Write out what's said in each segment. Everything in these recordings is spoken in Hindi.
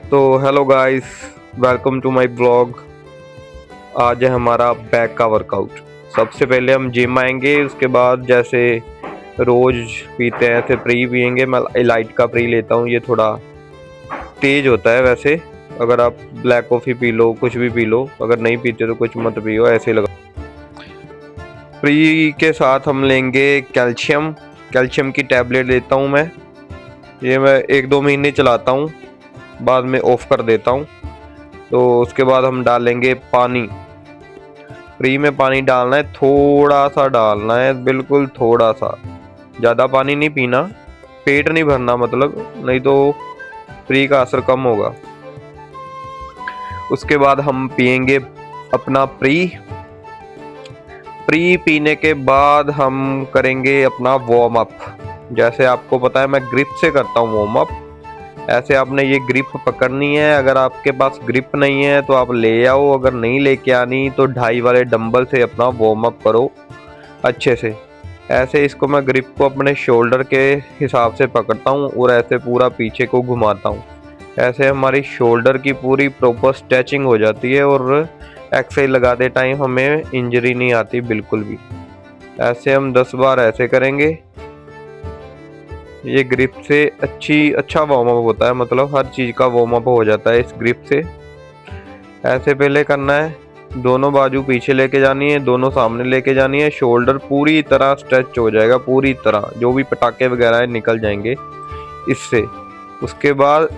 तो hello guys, welcome to my blog. आज है हमारा बैक का वर्कआउट। सबसे पहले हम जिम आएंगे, उसके बाद जैसे रोज पीते हैं ऐसे प्री पियेंगे। मैं एलाइट का प्री लेता हूँ, ये थोड़ा तेज होता है। वैसे अगर आप ब्लैक कॉफ़ी पी लो, कुछ भी पी लो, अगर नहीं पीते तो कुछ मत पियो, ऐसे लगा। प्री के साथ हम लेंगे कैल्शियम। कैल्शियम की टैबलेट लेता हूँ मैं। ये मैं 1-2 महीने चलाता हूँ, बाद में ऑफ कर देता हूँ। तो उसके बाद हम डालेंगे पानी। फ्री में पानी डालना है, थोड़ा सा डालना है, बिल्कुल थोड़ा सा, ज़्यादा पानी नहीं पीना। पेट नहीं भरना मतलब, नहीं तो फ्री का असर कम होगा। उसके बाद हम पियेंगे अपना प्री। प्री पीने के बाद हम करेंगे अपना वार्म अप। जैसे आपको पता है मैं ग्रिप से करता हूँ वार्म अप। ऐसे आपने ये ग्रिप पकड़नी है। अगर आपके पास ग्रिप नहीं है तो आप ले आओ, अगर नहीं लेके आनी तो 2.5 वाले डंबल से अपना वार्म अप करो अच्छे से। ऐसे इसको मैं ग्रिप को अपने शोल्डर के हिसाब से पकड़ता हूँ और ऐसे पूरा पीछे को घुमाता हूँ। ऐसे हमारी शोल्डर की पूरी प्रॉपर स्ट्रेचिंग हो जाती है और एक्सरसाइज लगाते टाइम हमें इंजरी नहीं आती बिल्कुल भी। ऐसे हम 10 बार ऐसे करेंगे। ये ग्रिप से अच्छा वार्म अप होता है, मतलब हर चीज़ का वार्म अप हो जाता है इस ग्रिप से। ऐसे पहले करना है, दोनों बाजू पीछे लेके जानी है, दोनों सामने लेके जानी है। शोल्डर पूरी तरह स्ट्रेच हो जाएगा, पूरी तरह जो भी पटाखे वगैरह है निकल जाएंगे इससे। उसके बाद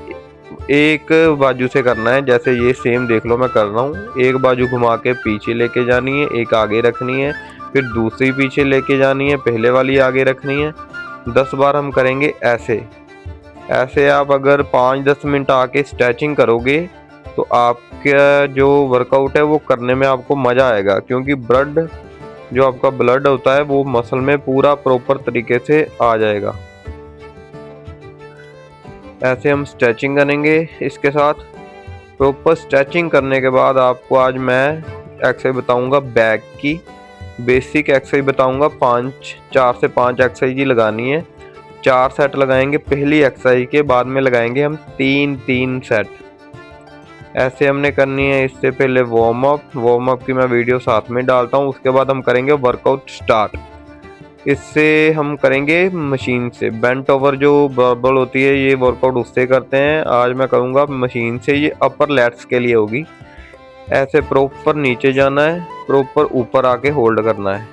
एक बाजू से करना है, जैसे ये सेम देख लो मैं कर रहा हूँ। एक बाजू घुमा के पीछे लेके जानी है, एक आगे रखनी है, फिर दूसरी पीछे लेके जानी है, पहले वाली आगे रखनी है। 10 बार हम करेंगे ऐसे। ऐसे आप अगर 5-10 मिनट आके स्ट्रेचिंग करोगे तो आपका जो वर्कआउट है वो करने में आपको मज़ा आएगा, क्योंकि जो आपका ब्लड होता है वो मसल में पूरा प्रॉपर तरीके से आ जाएगा। ऐसे हम स्ट्रेचिंग करेंगे इसके साथ। प्रॉपर स्ट्रेचिंग करने के बाद आपको आज मैं एक्सरसाइज बताऊंगा बैक की, बेसिक एक्सरसाइज बताऊंगा। 4 से 5 एक्सरसाइज ही लगानी है। 4 सेट लगाएंगे पहली एक्सरसाइज के, बाद में लगाएंगे हम 3-3 सेट। ऐसे हमने करनी है। इससे पहले वार्म अप की मैं वीडियो साथ में डालता हूँ। उसके बाद हम करेंगे वर्कआउट स्टार्ट। इससे हम करेंगे मशीन से बेंट ओवर, जो बर्बल होती है ये वर्कआउट उससे करते हैं। आज मैं करूँगा मशीन से, ये अपर लैट्स के लिए होगी। ऐसे प्रॉपर नीचे जाना है, प्रॉपर ऊपर आके होल्ड करना है।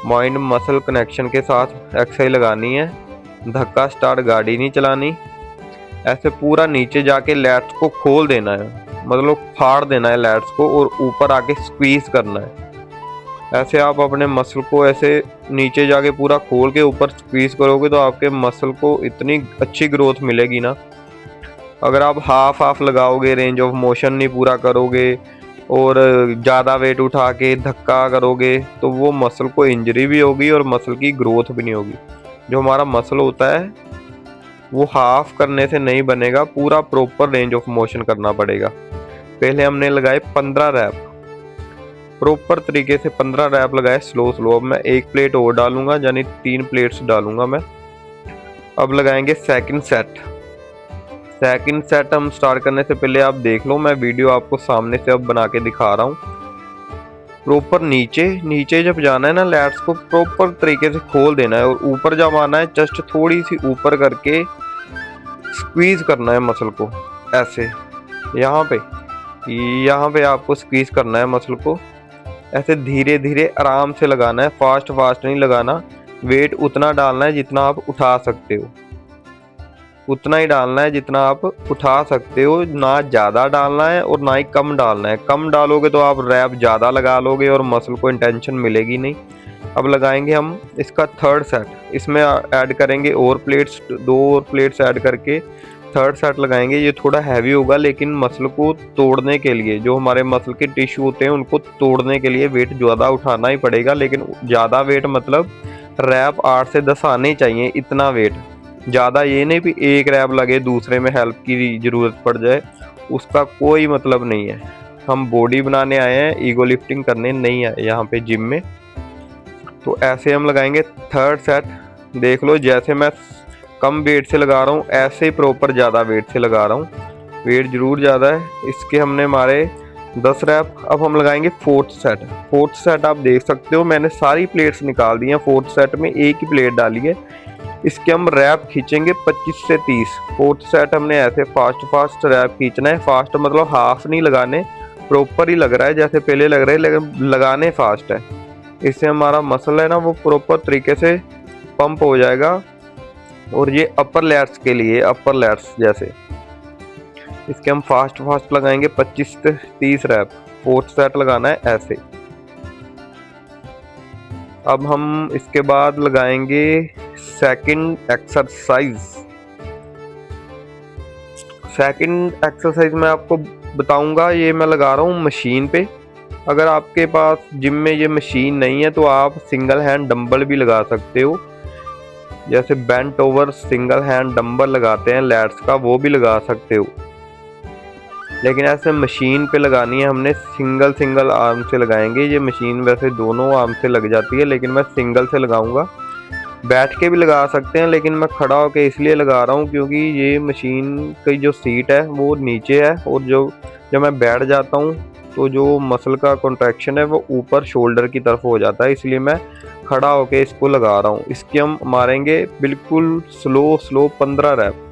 माइंड मसल कनेक्शन के साथ एक्सरसाइज लगानी है। धक्का स्टार्ट गाड़ी नहीं चलानी। ऐसे पूरा नीचे जाके लैट्स को खोल देना है, मतलब फाड़ देना है लैट्स को, और ऊपर आके स्क्वीज करना है। ऐसे आप अपने मसल को ऐसे नीचे जाके पूरा खोल के ऊपर स्क्वीज करोगे तो आपके मसल को इतनी अच्छी ग्रोथ मिलेगी ना। अगर आप हाफ हाफ लगाओगे, रेंज ऑफ मोशन नहीं पूरा करोगे और ज़्यादा वेट उठा के धक्का करोगे तो वो मसल को इंजरी भी होगी और मसल की ग्रोथ भी नहीं होगी। जो हमारा मसल होता है वो हाफ करने से नहीं बनेगा, पूरा प्रॉपर रेंज ऑफ मोशन करना पड़ेगा। पहले हमने लगाए 15 रैप, प्रॉपर तरीके से 15 रैप लगाए स्लो स्लो। अब मैं एक प्लेट और डालूंगा, यानी 3 प्लेट्स डालूंगा मैं। अब लगाएंगे सेकंड सेट। सेकंड सेट हम स्टार्ट करने से पहले आप देख लो, मैं वीडियो आपको सामने से अब बना के दिखा रहा हूँ। प्रॉपर नीचे जब जाना है ना, लैट्स को प्रॉपर तरीके से खोल देना है और ऊपर जब आना है जस्ट थोड़ी सी ऊपर करके स्क्वीज करना है मसल को। ऐसे यहाँ पे आपको स्क्वीज करना है मसल को। ऐसे धीरे धीरे आराम से लगाना है, फास्ट फास्ट नहीं लगाना। वेट उतना डालना है जितना आप उठा सकते हो, उतना ही डालना है जितना आप उठा सकते हो, ना ज़्यादा डालना है और ना ही कम डालना है। कम डालोगे तो आप रैप ज़्यादा लगा लोगे और मसल को इंटेंशन मिलेगी नहीं। अब लगाएंगे हम इसका थर्ड सेट। इसमें ऐड करेंगे और प्लेट्स, 2 और प्लेट्स ऐड करके थर्ड सेट लगाएंगे। ये थोड़ा हैवी होगा, लेकिन मसल को तोड़ने के लिए, जो हमारे मसल के टिश्यू होते हैं उनको तोड़ने के लिए वेट ज़्यादा उठाना ही पड़ेगा। लेकिन ज़्यादा वेट मतलब रैप 8 से 10 आने चाहिए, इतना वेट। ज़्यादा ये नहीं भी एक रैप लगे दूसरे में हेल्प की ज़रूरत पड़ जाए, उसका कोई मतलब नहीं है। हम बॉडी बनाने आए हैं, ईगो लिफ्टिंग करने नहीं आए यहाँ पे जिम में। तो ऐसे हम लगाएंगे थर्ड सेट। देख लो, जैसे मैं कम वेट से लगा रहा हूँ ऐसे ही प्रॉपर ज़्यादा वेट से लगा रहा हूँ। वेट जरूर ज़्यादा है। इसके हमने मारे 10 रैप। अब हम लगाएंगे फोर्थ सेट। फोर्थ सेट आप देख सकते हो मैंने सारी प्लेट्स निकाल दी हैं, फोर्थ सेट में एक ही प्लेट डाली है। इसके हम रैप खींचेंगे 25 से 30। फोर्थ सेट हमने ऐसे फास्ट रैप खींचना है। फास्ट मतलब हाफ नहीं लगाने, प्रॉपर ही लग रहा है जैसे पहले लग रहा है, लेकिन लगाने फास्ट है। इससे हमारा मसल है ना वो प्रॉपर तरीके से पंप हो जाएगा। और ये अपर लैट्स के लिए, अपर लैट्स जैसे इसके हम फास्ट लगाएंगे 25 से 30 रैप। फोर्थ सेट लगाना है ऐसे। अब हम इसके बाद लगाएंगे सेकंड एक्सरसाइज। सेकंड एक्सरसाइज मैं आपको बताऊंगा, ये मैं लगा रहा हूँ मशीन पे। अगर आपके पास जिम में ये मशीन नहीं है तो आप सिंगल हैंड डंबल भी लगा सकते हो, जैसे bent over single hand dumbbell लगाते हैं लैट्स का, वो भी लगा सकते हो। लेकिन ऐसे मशीन पे लगानी है हमने, सिंगल आर्म से लगाएंगे। ये मशीन वैसे दोनों आर्म से लग जाती है, लेकिन मैं सिंगल से लगाऊंगा। बैठ के भी लगा सकते हैं, लेकिन मैं खड़ा होकर इसलिए लगा रहा हूँ क्योंकि ये मशीन की जो सीट है वो नीचे है, और जब मैं बैठ जाता हूँ तो जो मसल का कॉन्ट्रैक्शन है वो ऊपर शोल्डर की तरफ हो जाता है, इसलिए मैं खड़ा होके इसको लगा रहा हूँ। इसके हम मारेंगे बिल्कुल स्लो 15 रैप।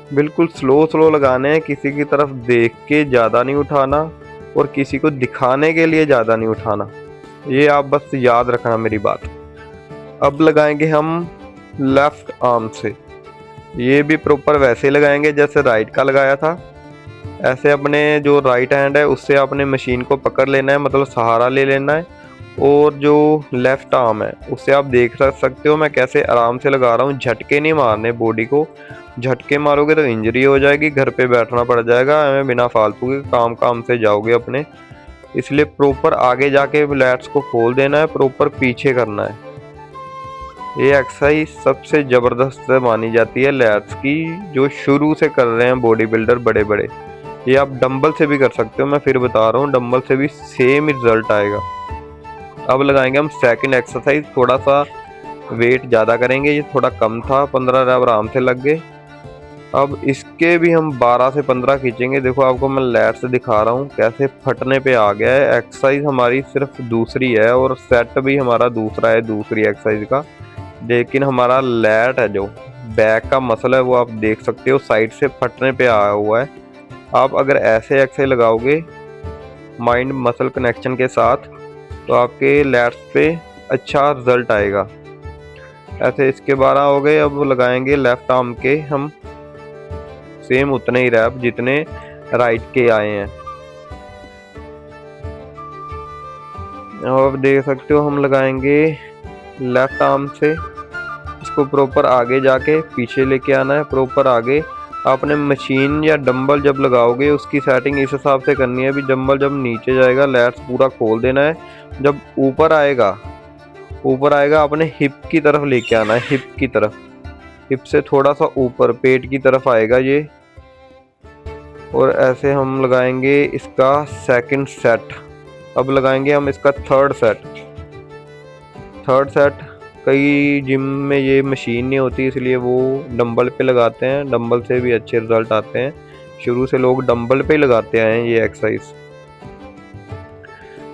बिल्कुल स्लो लगाने हैं, किसी की तरफ देख के ज़्यादा नहीं उठाना और किसी को दिखाने के लिए ज़्यादा नहीं उठाना, ये आप बस याद रखना मेरी बात। अब लगाएंगे हम लेफ्ट आर्म से। ये भी प्रॉपर वैसे लगाएंगे जैसे राइट का लगाया था। ऐसे अपने जो राइट हैंड है उससे अपने मशीन को पकड़ लेना है, मतलब सहारा ले लेना है। और जो लेफ्ट आर्म है उससे आप देख सकते हो मैं कैसे आराम से लगा रहा हूँ। झटके नहीं मारने बॉडी को, झटके मारोगे तो इंजरी हो जाएगी, घर पे बैठना पड़ जाएगा हमें, बिना फालतू के काम से जाओगे अपने। इसलिए प्रॉपर आगे जाके लैट्स को खोल देना है, प्रॉपर पीछे करना है। ये एक्सरसाइज सबसे ज़बरदस्त मानी जाती है लैट्स की, जो शुरू से कर रहे हैं बॉडी बिल्डर बड़े। ये आप डंबल से भी कर सकते हो, मैं फिर बता रहा हूँ, डंबल से भी सेम रिजल्ट आएगा। अब लगाएंगे हम सेकंड एक्सरसाइज। थोड़ा सा वेट ज़्यादा करेंगे, ये थोड़ा कम था, 15 रैप आराम से लग गए। अब इसके भी हम 12 से 15 खींचेंगे। देखो आपको मैं लैट्स दिखा रहा हूँ कैसे फटने पे आ गया है। एक्सरसाइज हमारी सिर्फ दूसरी है और सेट भी हमारा दूसरा है दूसरी एक्सरसाइज का, लेकिन हमारा लैट है जो बैक का मसल है वो आप देख सकते हो साइड से फटने पे आया हुआ है। आप अगर ऐसे एक्सरसाइज लगाओगे माइंड मसल कनेक्शन के साथ तो आपके लैट्स पे अच्छा रिजल्ट आएगा। ऐसे इसके 12 हो गए। अब लगाएंगे लेफ्ट आर्म के हम सेम उतने ही रैप जितने राइट के आए हैं। अब देख सकते हो हम लगाएंगे लेफ्ट आर्म से, इसको प्रॉपर आगे जाके पीछे लेके आना है, प्रॉपर आगे। आपने मशीन या डंबल जब लगाओगे उसकी सेटिंग इस हिसाब से करनी है, भी डंबल जब नीचे जाएगा लैट्स पूरा खोल देना है, जब ऊपर आएगा आपने हिप की तरफ लेके आना है, हिप की तरफ, हिप से थोड़ा सा ऊपर पेट की तरफ आएगा ये। और ऐसे हम लगाएंगे इसका सेकंड सेट। अब लगाएंगे हम इसका थर्ड सेट। कई जिम में ये मशीन नहीं होती इसलिए वो डंबल पे लगाते हैं, डंबल से भी अच्छे रिजल्ट आते हैं। शुरू से लोग डंबल पे ही लगाते हैं ये एक्सरसाइज।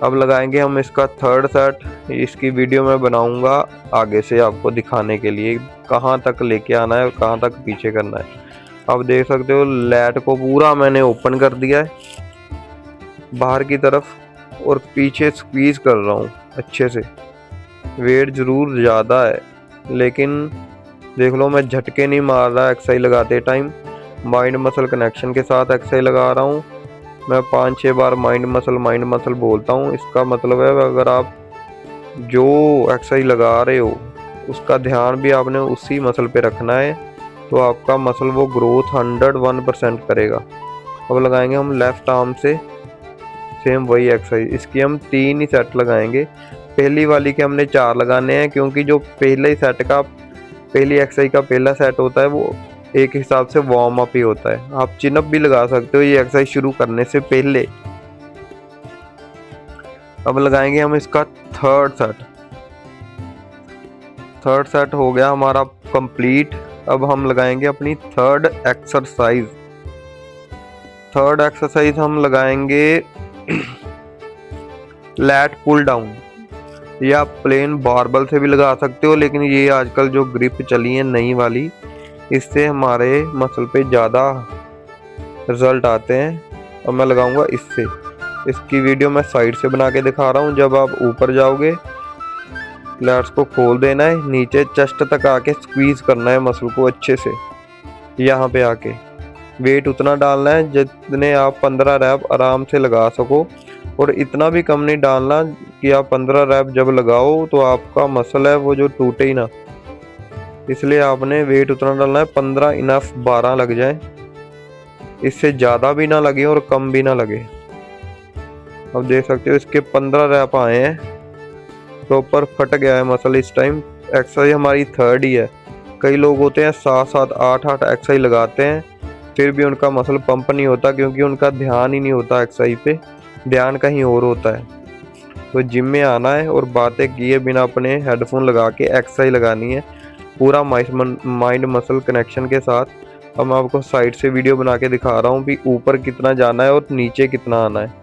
अब लगाएंगे हम इसका थर्ड सेट। इसकी वीडियो मैं बनाऊंगा आगे से आपको दिखाने के लिए कहाँ तक लेके आना है और कहाँ तक पीछे करना है। आप देख सकते हो लैट को पूरा मैंने ओपन कर दिया है बाहर की तरफ और पीछे स्क्वीज कर रहा हूँ अच्छे से। वेट ज़रूर ज़्यादा है लेकिन देख लो मैं झटके नहीं मार रहा एक्सरसाइज लगाते टाइम, माइंड मसल कनेक्शन के साथ एक्सरसाइज लगा रहा हूँ। मैं 5-6 बार माइंड मसल बोलता हूँ। इसका मतलब है अगर आप जो एक्सरसाइज लगा रहे हो उसका ध्यान भी आपने उसी मसल पे रखना है, तो आपका मसल वो ग्रोथ 101% करेगा। अब लगाएंगे हम लेफ्ट आर्म से सेम वही एक्सरसाइज। इसकी हम 3 ही सेट लगाएंगे। पहली वाली के हमने 4 लगाने हैं क्योंकि जो पहली एक्सरसाइज का पहला सेट होता है वो एक हिसाब से वार्म अप ही होता है। आप चिन अप भी लगा सकते हो ये एक्सरसाइज शुरू करने से पहले। अब लगाएंगे हम इसका थर्ड सेट हो गया हमारा कंप्लीट। अब हम लगाएंगे अपनी थर्ड एक्सरसाइज। थर्ड एक्सरसाइज हम लगाएंगे लैट पुल डाउन। ये आप प्लेन बारबल से भी लगा सकते हो, लेकिन ये आजकल जो ग्रिप चली है नई वाली, इससे हमारे मसल पे ज़्यादा रिजल्ट आते हैं। और मैं लगाऊंगा इससे। इसकी वीडियो मैं साइड से बना के दिखा रहा हूँ। जब आप ऊपर जाओगे, लैट्स को खोल देना है, नीचे चेस्ट तक आके स्क्वीज करना है मसल को अच्छे से। यहाँ पे आके वेट उतना डालना है जितने आप 15 रैप आराम से लगा सको, और इतना भी कम नहीं डालना कि आप 15 रैप जब लगाओ तो आपका मसल है वो जो टूटे ही ना। इसलिए आपने वेट उतना डालना है 15 इनफ, 12 लग जाए, इससे ज़्यादा भी ना लगे और कम भी ना लगे। अब देख सकते हो इसके 15 रैप आए हैं, प्रॉपर फट गया है मसल इस टाइम। एक्सरसाइज हमारी थर्ड ही है। कई लोग होते हैं 7-7, 8-8 एक्सरसाइज लगाते हैं, फिर भी उनका मसल पंप नहीं होता, क्योंकि उनका ध्यान ही नहीं होता एक्सरसाइज पे, ध्यान कहीं और होता है। तो जिम में आना है और बातें किए बिना अपने हेडफोन लगा के एक्सरसाइज लगानी है, पूरा माइंड मसल कनेक्शन के साथ। अब मैं आपको साइड से वीडियो बना के दिखा रहा हूँ कि ऊपर कितना जाना है और नीचे कितना आना है।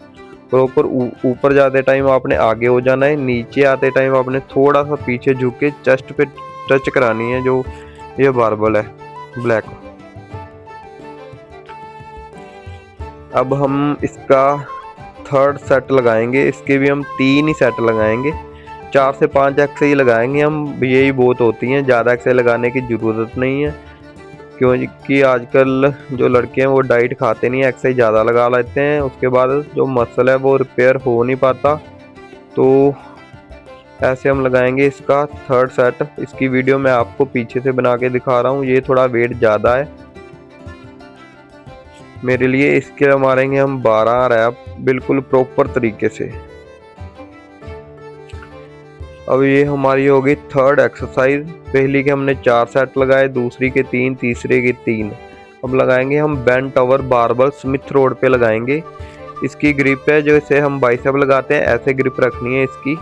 प्रॉपर ऊपर जाते टाइम आपने आगे हो जाना है, नीचे आते टाइम आपने थोड़ा सा पीछे झुक के चेस्ट पे टच करानी है, जो ये बारबल है ब्लैक। अब हम इसका थर्ड सेट लगाएंगे। इसके भी हम 3 ही सेट लगाएंगे, 4 से 5 एक्सरसाइज लगाएंगे हम, यही बहुत होती हैं, ज़्यादा एक्सरसाइज लगाने की ज़रूरत नहीं है। क्योंकि आजकल जो लड़के हैं वो डाइट खाते नहीं, एक्सरसाइज ज़्यादा लगा लेते हैं, उसके बाद जो मसल है वो रिपेयर हो नहीं पाता। तो ऐसे हम लगाएंगे इसका थर्ड सेट। इसकी वीडियो मैं आपको पीछे से बना के दिखा रहा हूँ। ये थोड़ा वेट ज़्यादा है मेरे लिए। इसके मारेंगे हम 12 रैप बिल्कुल प्रॉपर तरीके से। अब ये हमारी होगी थर्ड एक्सरसाइज। पहली के हमने 4 सेट लगाए, दूसरी के 3, तीसरे के 3। अब लगाएंगे हम bent over barbell Smith road पे लगाएंगे। इसकी ग्रिप है जो इसे हम बाइसेप लगाते हैं, ऐसे ग्रिप रखनी है इसकी,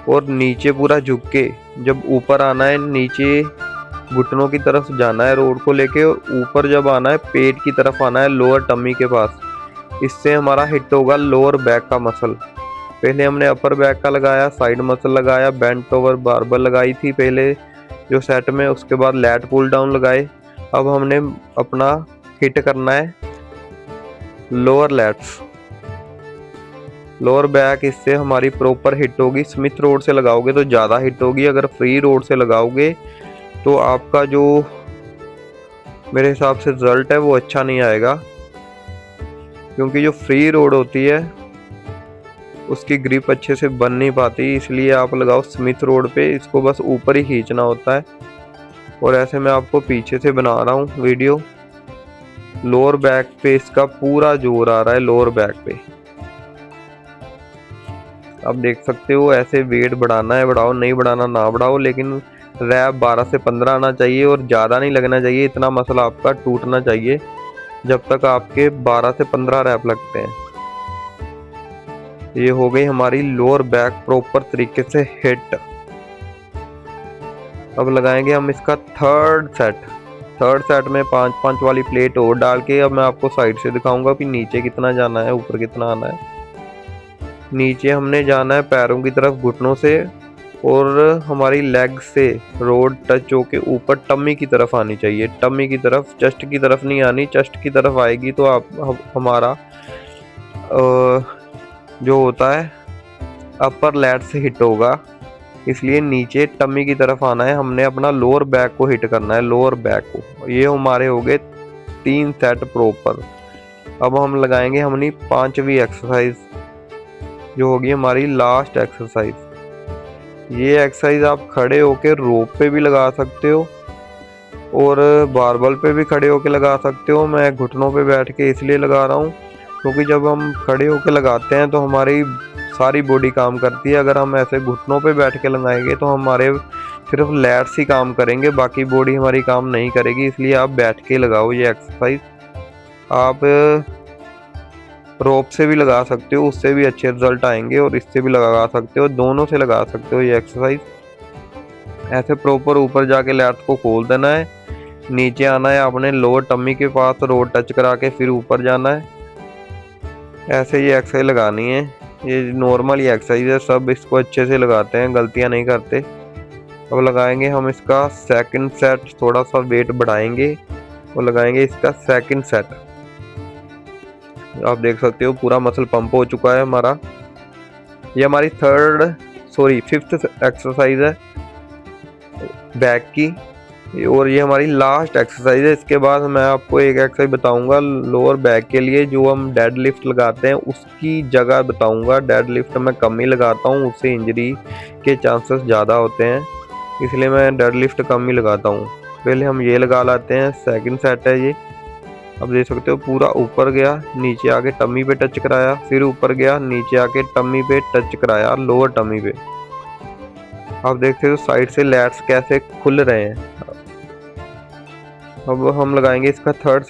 और नीचे पूरा झुक के जब ऊपर आना है, नीचे घुटनों की तरफ जाना है रोड को लेके, और ऊपर जब आना है पेट की तरफ आना है, लोअर टमी के पास। इससे हमारा हिट होगा लोअर बैक का मसल। पहले हमने अपर बैक का लगाया, साइड मसल लगाया, बेंट ओवर बारबल लगाई थी पहले जो सेट में, उसके बाद लैट पुल डाउन लगाए। अब हमने अपना हिट करना है लोअर लैट्स, लोअर बैक। इससे हमारी प्रॉपर हिट होगी। स्मिथ रोड से लगाओगे तो ज़्यादा हिट होगी, अगर फ्री रोड से लगाओगे तो आपका जो मेरे हिसाब से रिजल्ट है वो अच्छा नहीं आएगा, क्योंकि जो फ्री रोड होती है उसकी ग्रिप अच्छे से बन नहीं पाती। इसलिए आप लगाओ स्मिथ रोड पे, इसको बस ऊपर ही खींचना होता है। और ऐसे मैं आपको पीछे से बना रहा हूँ वीडियो। लोअर बैक पे इसका पूरा जोर आ रहा है, लोअर बैक पे आप देख सकते हो। ऐसे वेट बढ़ाना है बढ़ाओ, नहीं बढ़ाना ना बढ़ाओ, लेकिन रैप 12 से 15 आना चाहिए और ज़्यादा नहीं लगना चाहिए। इतना मसल आपका टूटना चाहिए जब तक आपके 12 से 15 रैप लगते हैं। ये हो गई हमारी लोअर बैक प्रॉपर तरीके से हिट। अब लगाएंगे हम इसका थर्ड सेट। थर्ड सेट में 5-5 वाली प्लेट और डाल के अब मैं आपको साइड से दिखाऊंगा कि नीचे कितना जाना है, ऊपर कितना आना है। नीचे हमने जाना है पैरों की तरफ घुटनों से, और हमारी लेग से रोड टच होके ऊपर टमी की तरफ आनी चाहिए। टमी की तरफ, चेस्ट की तरफ नहीं आनी। चेस्ट की तरफ आएगी तो आप हमारा जो होता है अपर लैट से हिट होगा, इसलिए नीचे टमी की तरफ आना है। हमने अपना लोअर बैक को हिट करना है, लोअर बैक को। ये हमारे हो गए 3 सेट प्रॉपर। अब हम लगाएंगे हमने 5वीं एक्सरसाइज जो होगी हमारी लास्ट एक्सरसाइज। ये एक्सरसाइज आप खड़े होके रोप पे भी लगा सकते हो और बारबल पे भी खड़े होके लगा सकते हो। मैं घुटनों पे बैठ के इसलिए लगा रहा हूँ क्योंकि जब हम खड़े होके लगाते हैं तो हमारी सारी बॉडी काम करती है। अगर हम ऐसे घुटनों पे बैठ के लगाएंगे तो हमारे सिर्फ लैट्स ही काम करेंगे, बाकी बॉडी हमारी काम नहीं करेगी। इसलिए आप बैठ के लगाओ ये एक्सरसाइज। आप रोप से भी लगा सकते हो, उससे भी अच्छे रिजल्ट आएंगे, और इससे भी लगा सकते हो, दोनों से लगा सकते हो ये एक्सरसाइज। ऐसे प्रॉपर ऊपर जाके लैट्स को खोल देना है, नीचे आना है, आपने लोअर टमी के पास रोड टच करा के फिर ऊपर जाना है। ऐसे ये एक्सरसाइज लगानी है। ये नॉर्मल ही एक्सरसाइज है, सब इसको अच्छे से लगाते हैं, गलतियां नहीं करते। अब लगाएंगे हम इसका सेकंड सेट, थोड़ा सा वेट बढ़ाएंगे और लगाएंगे इसका सेकंड सेट। आप देख सकते हो पूरा मसल पंप हो चुका है हमारा। ये हमारी फिफ्थ एक्सरसाइज है बैक की, और ये हमारी लास्ट एक्सरसाइज है। इसके बाद मैं आपको एक एक्सरसाइज बताऊंगा लोअर बैक के लिए, जो हम डेड लिफ्ट लगाते हैं उसकी जगह बताऊंगा। डेड लिफ्ट मैं कम ही लगाता हूँ, उससे इंजरी के चांसेस ज़्यादा होते हैं, इसलिए मैं डेड लिफ्ट कम ही लगाता हूँ। पहले हम ये लगा लाते हैं, सेकंड सेट है ये। अब देख सकते हो पूरा ऊपर गया, नीचे आके टमी पे टच कराया, फिर ऊपर गया, नीचे आके टमी पे टच कराया, लोअर टमी पे। आप देखते हो साइड से लैट्स कैसे खुल रहे हैं। अब हम लगाएंगे इसका थर्ड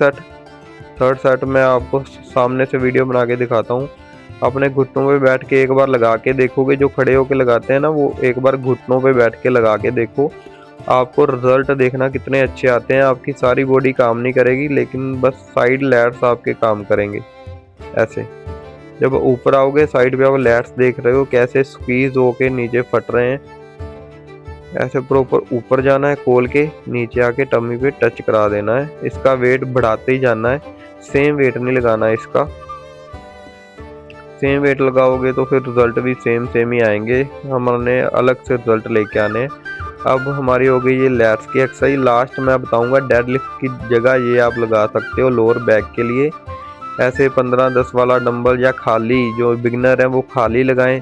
सेट मैं आपको सामने से वीडियो बना के दिखाता हूँ। अपने घुटनों पे बैठ के एक बार लगा के देखोगे, जो खड़े होके लगाते हैं ना, वो एक बार घुटनों पे बैठ के लगा के देखो, आपको रिजल्ट देखना कितने अच्छे आते हैं। आपकी सारी बॉडी काम नहीं करेगी, लेकिन बस साइड लैट्स आपके काम करेंगे। ऐसे जब ऊपर आओगे साइड पे आप लैट्स देख रहे हो कैसे स्क्वीज होके नीचे फट रहे हैं। ऐसे प्रॉपर ऊपर जाना है, खोल के नीचे आके टमी पे टच करा देना है। इसका वेट बढ़ाते ही जाना है, सेम वेट नहीं लगाना है इसका। सेम वेट लगाओगे तो फिर रिजल्ट भी सेम ही आएंगे, हमने अलग से रिजल्ट लेके आने हैं। अब हमारी हो गई ये लैट्स की एक्सरसाइज। लास्ट मैं बताऊंगा डेड लिफ्ट की जगह ये आप लगा सकते हो लोअर बैक के लिए। ऐसे 15-10 वाला डंबल, या खाली जो बिगिनर है वो खाली लगाएं,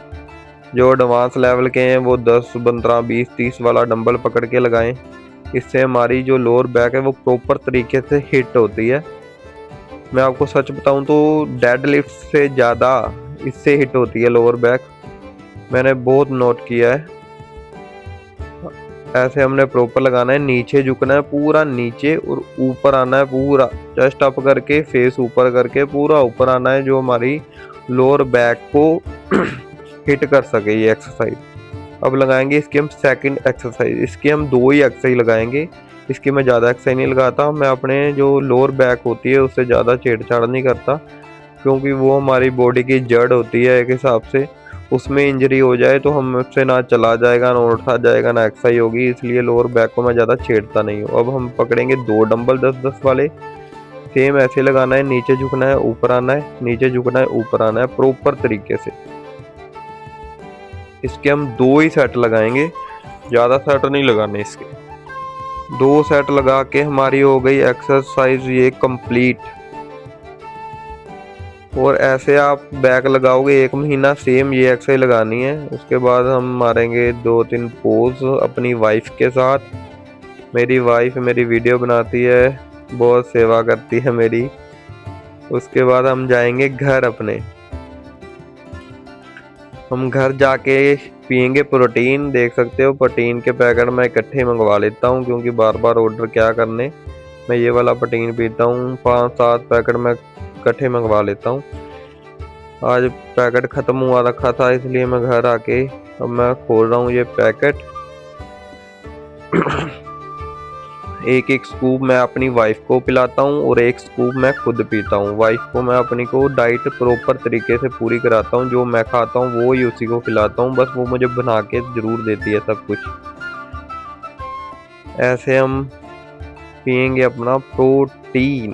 जो एडवांस लेवल के हैं वो 10, 15, 20, 30 वाला डंबल पकड़ के लगाएं। इससे हमारी जो लोअर बैक है वो प्रॉपर तरीके से हिट होती है। मैं आपको सच बताऊं तो डेड लिफ्ट से ज़्यादा इससे हिट होती है लोअर बैक, मैंने बहुत नोट किया है। ऐसे हमने प्रॉपर लगाना है, नीचे झुकना है पूरा नीचे, और ऊपर आना है पूरा चेस्ट अप करके, फेस ऊपर करके पूरा ऊपर आना है, जो हमारी लोअर बैक को हिट कर सके ये एक्सरसाइज। अब लगाएंगे इसकी हम सेकंड एक्सरसाइज। इसकी हम 2 ही एक्सरसाइज लगाएंगे, इसकी मैं ज़्यादा एक्सरसाइज नहीं लगाता। मैं अपने जो लोअर बैक होती है उससे ज़्यादा छेड़छाड़ नहीं करता, क्योंकि वो हमारी बॉडी की जड़ होती है एक हिसाब से। उसमें इंजरी हो जाए तो हमसे ना चला जाएगा, ना उठा जाएगा, ना एक्सरसाइज होगी, इसलिए लोअर बैक को मैं ज़्यादा छेड़ता नहीं हूँ। अब हम पकड़ेंगे 2 डंबल 10-10 वाले, सेम ऐसे लगाना है, नीचे झुकना है, ऊपर आना है, नीचे झुकना है, ऊपर आना है, प्रॉपर तरीके से। इसके हम 2 ही सेट लगाएंगे, ज़्यादा सेट नहीं लगाने इसके। 2 सेट लगा के हमारी हो गई एक्सरसाइज ये कंप्लीट। और ऐसे आप बैक लगाओगे 1 महीना, सेम ये एक्सरसाइज लगानी है। उसके बाद हम मारेंगे 2-3 पोज अपनी वाइफ के साथ। मेरी वाइफ मेरी वीडियो बनाती है, बहुत सेवा करती है मेरी। उसके बाद हम जाएंगे घर अपने, हम घर जाके पियेंगे प्रोटीन। देख सकते हो प्रोटीन के पैकेट मैं इकट्ठे मंगवा लेता हूँ, क्योंकि बार बार ऑर्डर क्या करने। मैं ये वाला प्रोटीन पीता हूँ, 5-7 पैकेट मैं इकट्ठे मंगवा लेता हूँ। आज पैकेट ख़त्म हुआ रखा था, इसलिए मैं घर आके अब मैं खोल रहा हूँ ये पैकेट। एक एक स्कूप मैं अपनी वाइफ को पिलाता हूँ और एक स्कूप मैं खुद पीता हूँ। वाइफ को मैं अपनी को डाइट प्रॉपर तरीके से पूरी कराता हूँ, जो मैं खाता हूँ वो ही उसी को खिलाता हूँ, बस वो मुझे बना के ज़रूर देती है सब कुछ। ऐसे हम पियेंगे अपना प्रोटीन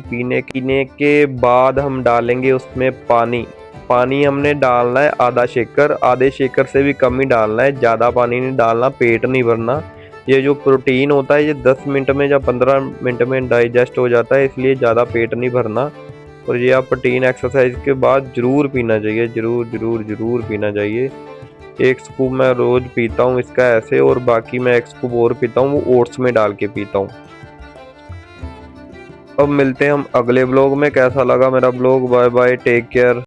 पीने के बाद हम डालेंगे उसमें पानी हमने डालना है आधा शेकर, आधे शेकर से भी कम ही डालना है, ज़्यादा पानी नहीं डालना, पेट नहीं भरना। ये जो प्रोटीन होता है ये 10 मिनट में या 15 मिनट में डाइजेस्ट हो जाता है, इसलिए ज़्यादा पेट नहीं भरना। और ये आप प्रोटीन एक्सरसाइज के बाद ज़रूर पीना चाहिए, ज़रूर पीना चाहिए। 1 स्कूप मैं रोज़ पीता हूँ इसका ऐसे, और बाकी मैं 1 स्कूप और पीता हूँ, वो ओट्स में डाल के पीता हूँ। अब मिलते हैं हम अगले ब्लॉग में। कैसा लगा मेरा blog? Bye bye, take care.